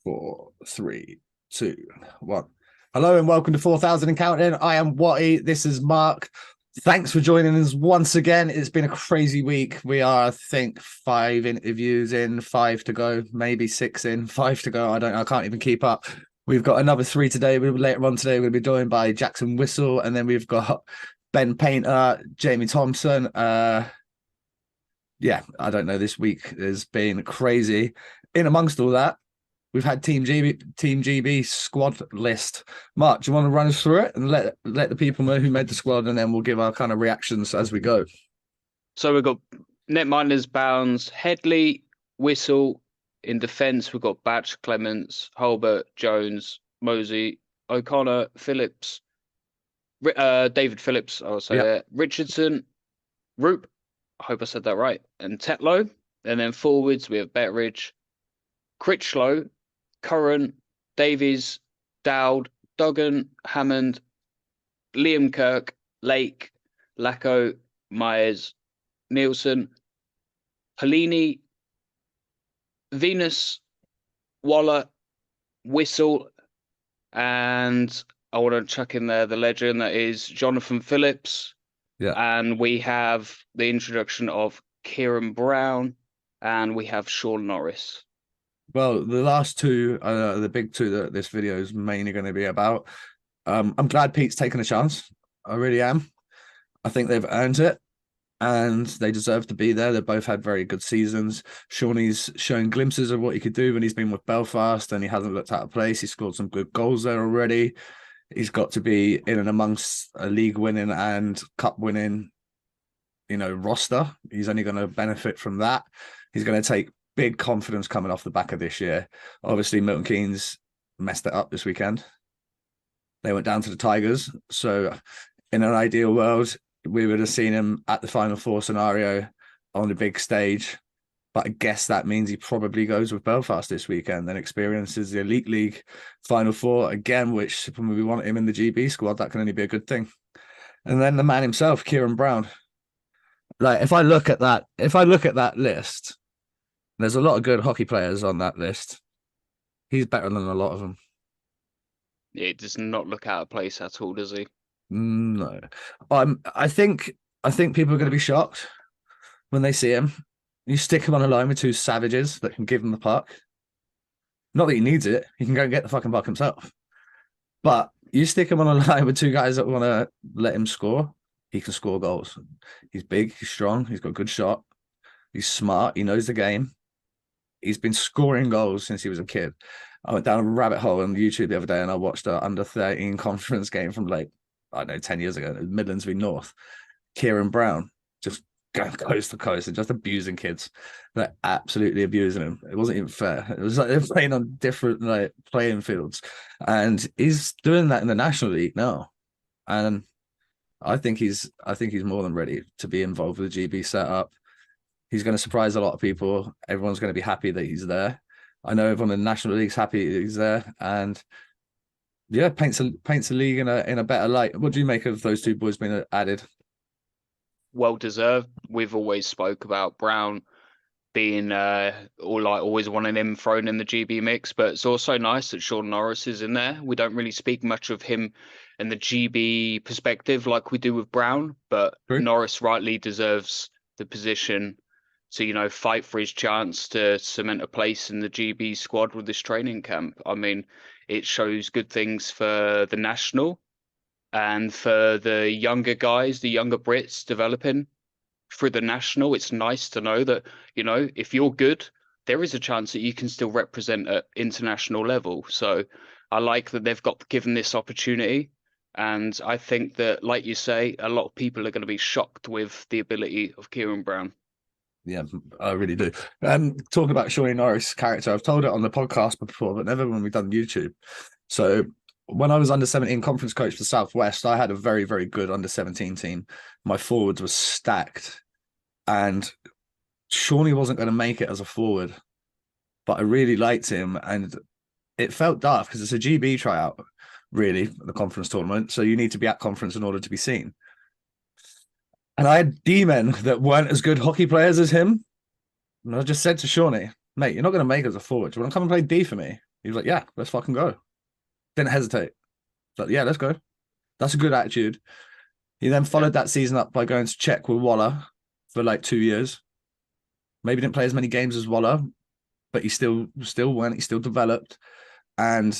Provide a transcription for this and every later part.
Four, three, two, one. Hello and welcome to 4,000 and Counting. I am Watty. This is Mark. Thanks for joining us once again. It's been a crazy week. We are, I think, 5 interviews in, 5 to go, maybe 6 in, 5 to go. I can't even keep up. We've got another 3 today. Later on today, we'll be joined by Jackson Whistle, and then we've got Ben Painter, Jamie Thompson. Yeah, I don't know. This week has been crazy. In amongst all that, we've had Team GB squad list. Mark, do you want to run us through it and let the people know who made the squad, and then we'll give our kind of reactions as we go. So we've got netminders, Bounds, Headley, Whistle. In defence, we've got Batch, Clements, Holbert, Jones, Mosey, O'Connor, Phillips, David Phillips, I'll say that, Richardson, Roop, I hope I said that right, and Tetlow. And then forwards, we have Betteridge, Critchlow, Curran, Davies, Dowd, Duggan, Hammond, Liam Kirk, Lake, Lacko, Myers, Nielsen, Helini, Venus, Waller, Whistle, and I want to chuck in there the legend that is Jonathan Phillips. Yeah. And we have the introduction of Kieran Brown, and we have Sean Norris. Well, the last two are the big two that this video is mainly going to be about. I'm glad Pete's taken a chance. I really am. I think they've earned it, and they deserve to be there. They both had very good seasons. Shawnee's showing glimpses of what he could do when he's been with Belfast, and he hasn't looked out of place. He scored some good goals there already. He's got to be in and amongst a league winning and cup winning, roster. He's only going to benefit from that. He's going to take big confidence coming off the back of this year. Obviously, Milton Keynes messed it up this weekend. They went down to the Tigers. So in an ideal world, we would have seen him at the Final Four scenario on the big stage. But I guess that means he probably goes with Belfast this weekend and experiences the Elite League Final Four again, which when we want him in the GB squad, that can only be a good thing. And then the man himself, Kieran Brown. Like, if I look at that list, there's a lot of good hockey players on that list. He's better than a lot of them. It does not look out of place at all, does he? No. I think people are going to be shocked when they see him. You stick him on a line with two savages that can give him the puck. Not that he needs it. He can go and get the fucking puck himself. But you stick him on a line with two guys that want to let him score, he can score goals. He's big, he's strong, he's got a good shot. He's smart, he knows the game. He's been scoring goals since he was a kid. I went down a rabbit hole on YouTube the other day and I watched an under-13 conference game from 10 years ago, Midlands v North. Kieran Brown just going coast to coast and just abusing kids. They're absolutely abusing him. It wasn't even fair. It was like they're playing on different playing fields. And he's doing that in the National League now. And I think he's more than ready to be involved with the GB setup. He's going to surprise a lot of people. Everyone's going to be happy that he's there. I know everyone in the National League's happy that he's there. And yeah, paints the league in a better light. What do you make of those two boys being added? Well deserved. We've always spoke about Brown being always wanting him thrown in the GB mix, but it's also nice that Sean Norris is in there. We don't really speak much of him in the GB perspective like we do with Brown, but True. Norris rightly deserves the position to, fight for his chance to cement a place in the GB squad with this training camp. I mean, it shows good things for the national and for the younger guys, the younger Brits developing through the national. It's nice to know that, if you're good, there is a chance that you can still represent at international level. So I like that they've got given this opportunity. And I think that, like you say, a lot of people are going to be shocked with the ability of Kieran Brown. Yeah, I really do. Talking about Shawnee Norris' character, I've told it on the podcast before, but never when we've done YouTube. So when I was under 17 conference coach for Southwest, I had a very, very good under 17 team. My forwards were stacked, and Shawnee wasn't going to make it as a forward, but I really liked him, and it felt daft because it's a GB tryout, really, the conference tournament. So you need to be at conference in order to be seen. And I had D-men that weren't as good hockey players as him. And I just said to Shawnee, mate, you're not going to make it as a forward. Do you want to come and play D for me? He was like, yeah, let's fucking go. Didn't hesitate. Like, yeah, let's go. That's a good attitude. He then followed that season up by going to Czech with Waller for like 2 years. Maybe didn't play as many games as Waller, but he still went. He still developed, and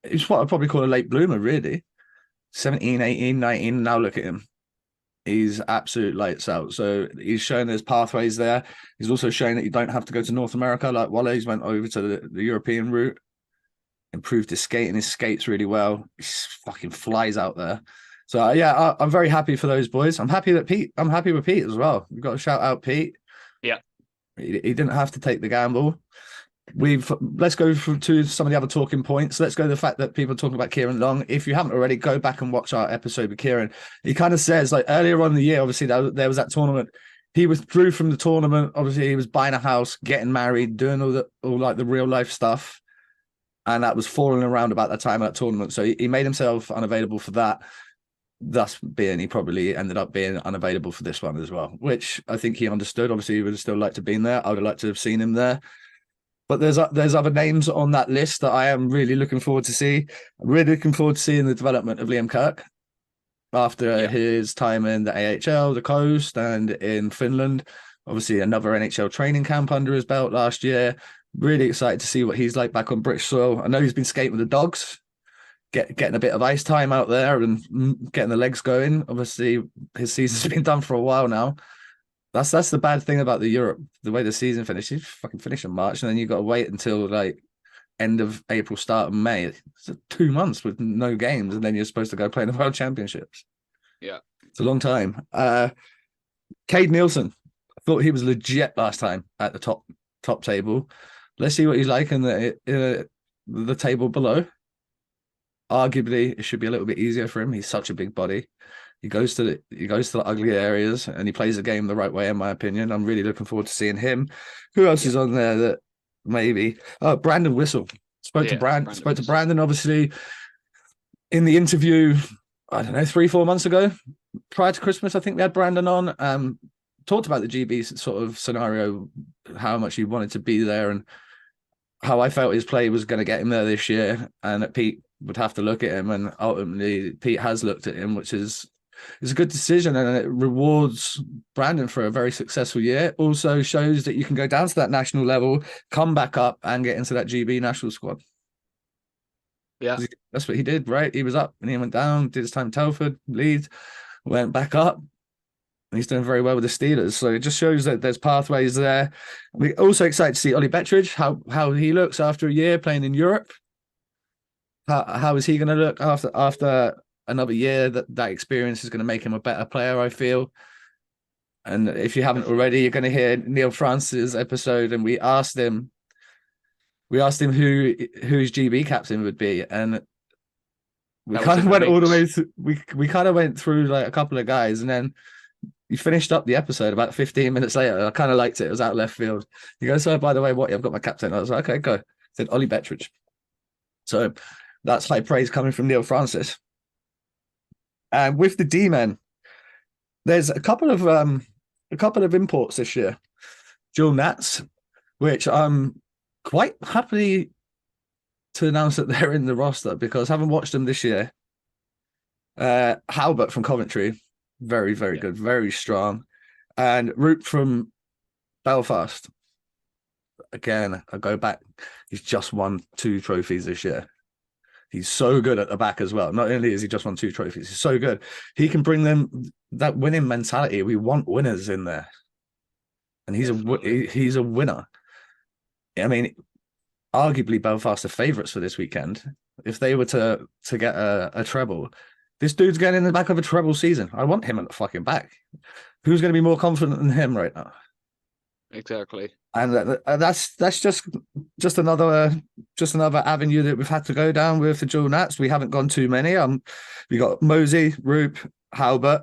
it's what I'd probably call a late bloomer, really. 17, 18, 19. Now look at him. He's absolute lights out. So he's showing there's pathways there. He's also showing that you don't have to go to North America like Waller. He's went over to the European route, improved his skating. His skates really well. He fucking flies out there. So yeah, I'm very happy for those boys. I'm happy with Pete as well. We've got to shout out Pete. Yeah, he didn't have to take the gamble. Let's go to some of the other talking points. Let's go to the fact that people are talking about Kieran Long. If you haven't already, go back and watch our episode with Kieran. He kind of says, like, earlier on in the year, obviously there was that tournament. He withdrew from the tournament. Obviously, he was buying a house, getting married, doing all like the real life stuff, and that was falling around about that time of that tournament. So he made himself unavailable for that. Thus being, he probably ended up being unavailable for this one as well, which I think he understood. Obviously, he would have still liked to have been there. I would have liked to have seen him there. But there's other names on that list that I am really looking forward to see. I'm really looking forward to seeing the development of Liam Kirk after his time in the AHL, the Coast, and in Finland. Obviously, another NHL training camp under his belt last year. Really excited to see what he's like back on British soil. I know he's been skating with the Dogs, getting a bit of ice time out there and getting the legs going. Obviously, his season's been done for a while now. That's the bad thing about the way the season finished. You fucking finish in March, and then you've got to wait until like end of April, start of May. It's 2 months with no games, and then you're supposed to go play in the World Championships. Yeah, it's a long time. Cade Nielsen, I thought he was legit last time at the top table. Let's see what he's like in the table below. Arguably, it should be a little bit easier for him. He's such a big body. He goes to the ugly areas and he plays the game the right way, in my opinion. I'm really looking forward to seeing him. Who else is on there that maybe? Brandon Whistle. Spoke to Brandon, obviously, in the interview, I don't know, 3-4 months ago, prior to Christmas, I think we had Brandon on. Talked about the GB sort of scenario, how much he wanted to be there and how I felt his play was going to get him there this year, and that Pete would have to look at him, and ultimately Pete has looked at him, which is a good decision, and it rewards Brandon for a very successful year. Also shows that you can go down to that national level, come back up, and get into that GB national squad. Yeah, that's what he did, right? He was up and he went down, did his time in Telford, Leeds, went back up, and he's doing very well with the Steelers. So it just shows that there's pathways there. We're also excited to see Ollie Bettridge, how he looks after a year playing in Europe. How is he going to look after another year? That experience is going to make him a better player, I feel. And if you haven't already, you're going to hear Neil Francis' episode, and we asked him who his GB captain would be, and we kind of went all the way through, we kind of went through like a couple of guys, and then you finished up the episode about 15 minutes later. I kind of liked it. It was out of left field. He goes, "So by the way, I've got my captain." I was like, "Okay, go." I said Ollie Bettridge. So that's high praise coming from Neil Francis. And with the D-men, there's a couple of imports this year. Dual Nats, which I'm quite happy to announce that they're in the roster because having watched them this year, Halbert from Coventry, very, very good, very strong. And Root from Belfast, again, I go back, he's just won 2 trophies this year. He's so good at the back as well. Not only has he just won 2 trophies, he's so good. He can bring them that winning mentality. We want winners in there. And he's a winner. I mean, arguably Belfast are favourites for this weekend. If they were to get a treble, this dude's getting in the back of a treble season. I want him at the fucking back. Who's going to be more confident than him right now? Exactly. And that's just another avenue that we've had to go down with the dual Nats. We haven't gone too many. We got Mosey, Roop, Halbert,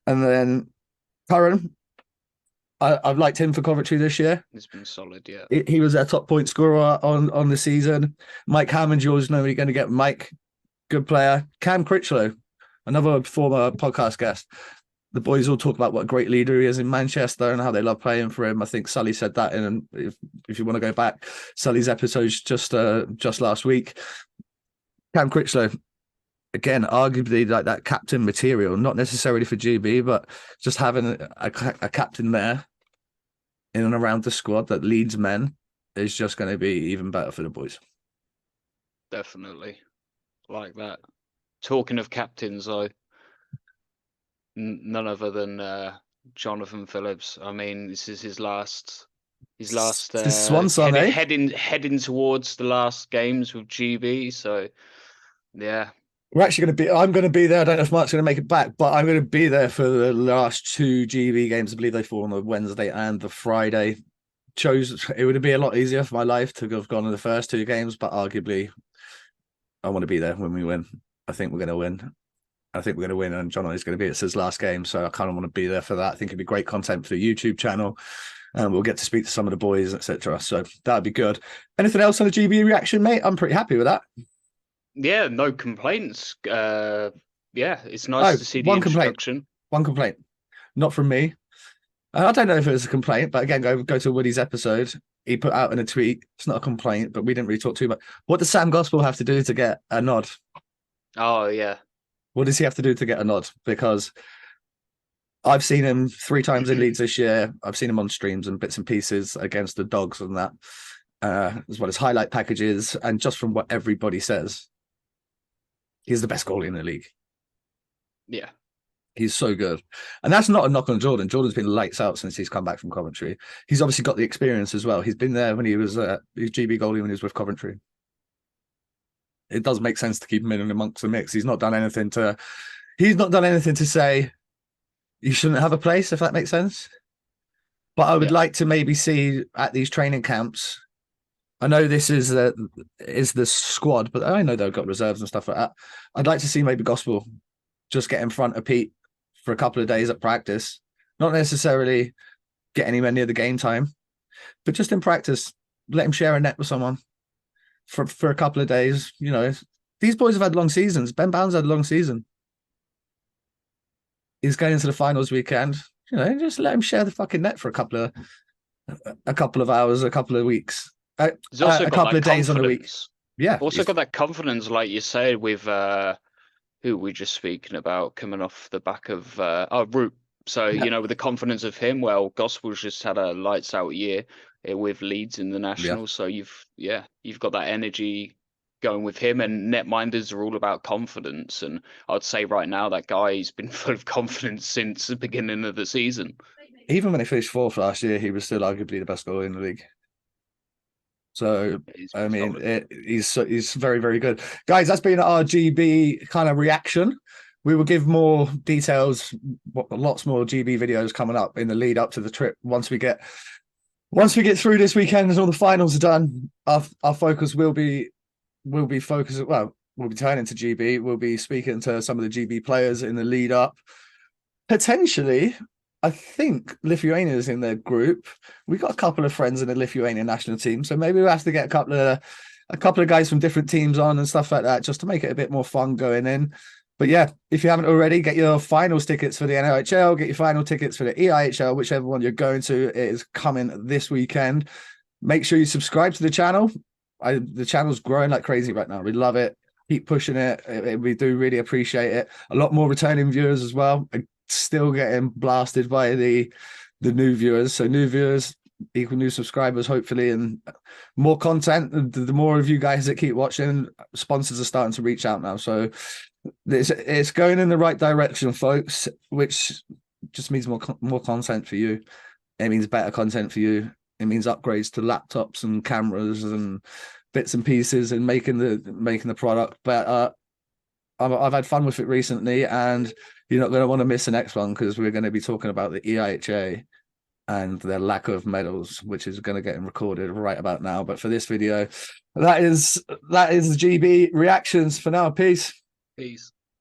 and then Curran. I've liked him for Coventry this year. He's been solid, yeah. He was their top point scorer on the season. Mike Hammond, you always know you're going to get Mike, good player. Cam Critchlow, another former podcast guest. the boys all talk about what a great leader he is in Manchester and how they love playing for him. I think Sully said that in, if you want to go back, Sully's episodes just last week. Cam Critchlow, again, arguably like that captain material, not necessarily for GB, but just having a captain there in and around the squad that leads men is just going to be even better for the boys. Definitely. Like that. Talking of captains, though, none other than Jonathan Phillips. I mean, this is his last His swan song, heading towards the last games with GB. So yeah. We're actually going to be. I'm going to be there. I don't know if Mark's going to make it back, but I'm going to be there for the last 2 GB games. I believe they fall on the Wednesday and the Friday. It would be a lot easier for my life to have gone to the first 2 games, but arguably, I want to be there when we win. I think we're going to win. And John is going to be. It's his last game, so I kind of want to be there for that. I think it'd be great content for the YouTube channel, and we'll get to speak to some of the boys, etc. So that'd be good. Anything else on the GB reaction, mate? I'm pretty happy with that. Yeah, no complaints. Yeah, it's nice to see the introduction. One complaint, not from me. I don't know if it was a complaint, but again, go to Woody's episode. He put out in a tweet. It's not a complaint, but we didn't really talk too much. What does Sam Gospel have to do to get a nod? Oh yeah. What does he have to do to get a nod? Because I've seen him 3 times in Leeds this year. I've seen him on streams and bits and pieces against the Dogs and that, as well as highlight packages. And just from what everybody says, he's the best goalie in the league. Yeah. He's so good. And that's not a knock on Jordan. Jordan's been lights out since he's come back from Coventry. He's obviously got the experience as well. He's been there when he was GB goalie when he was with Coventry. It does make sense to keep him in and amongst the mix. He's not done anything to say you shouldn't have a place, if that makes sense. But I would like to maybe see at these training camps. I know this is the squad, but I know they've got reserves and stuff like that. I'd like to see maybe Gospel just get in front of Pete for a couple of days at practice. Not necessarily get anywhere near the game time, but just in practice, let him share a net with someone for a couple of days. You know, these boys have had long seasons. Ben Bounds had a long season. He's going into the finals weekend. You know, just let him share the fucking net for a couple of hours, a couple of weeks, a couple of days on a week. Yeah. Also got that confidence, like you said, with who we're just speaking about coming off the back of Root. So, you know, with the confidence of him, well, Gospel's just had a lights out year with Leeds in the National. So you've got that energy going with him, and netminders are all about confidence. And I'd say right now that guy's been full of confidence since the beginning of the season. Even when he finished 4th last year, he was still arguably the best goalie in the league. So, I mean, he's very, very good. Guys, that's been our GB kind of reaction. We will give more details, lots more GB videos coming up in the lead up to the trip. Once we get through this weekend and all the finals are done, our focus will be focused. Well, we'll be turning to GB. We'll be speaking to some of the GB players in the lead up. Potentially, I think Lithuania is in their group. We got a couple of friends in the Lithuanian national team, so maybe we'll have to get a couple of guys from different teams on and stuff like that, just to make it a bit more fun going in. But yeah, if you haven't already, get your finals tickets for the NOHL, get your final tickets for the EIHL, whichever one you're going to. It is coming this weekend. Make sure you subscribe to the channel. The channel's growing like crazy right now. We love it. Keep pushing it. We do really appreciate it. A lot more returning viewers as well. Still getting blasted by the new viewers. So new viewers equal new subscribers, hopefully, and more content. The more of you guys that keep watching, sponsors are starting to reach out now. So it's going in the right direction, folks, which just means more content for you. It means better content for you. It means upgrades to laptops and cameras and bits and pieces and making the product better. I've had fun with it recently, and you're not going to want to miss the next one, because we're going to be talking about the EIHA and their lack of medals, which is going to get recorded right about now. But for this video, that is the GB reactions for now. Peace.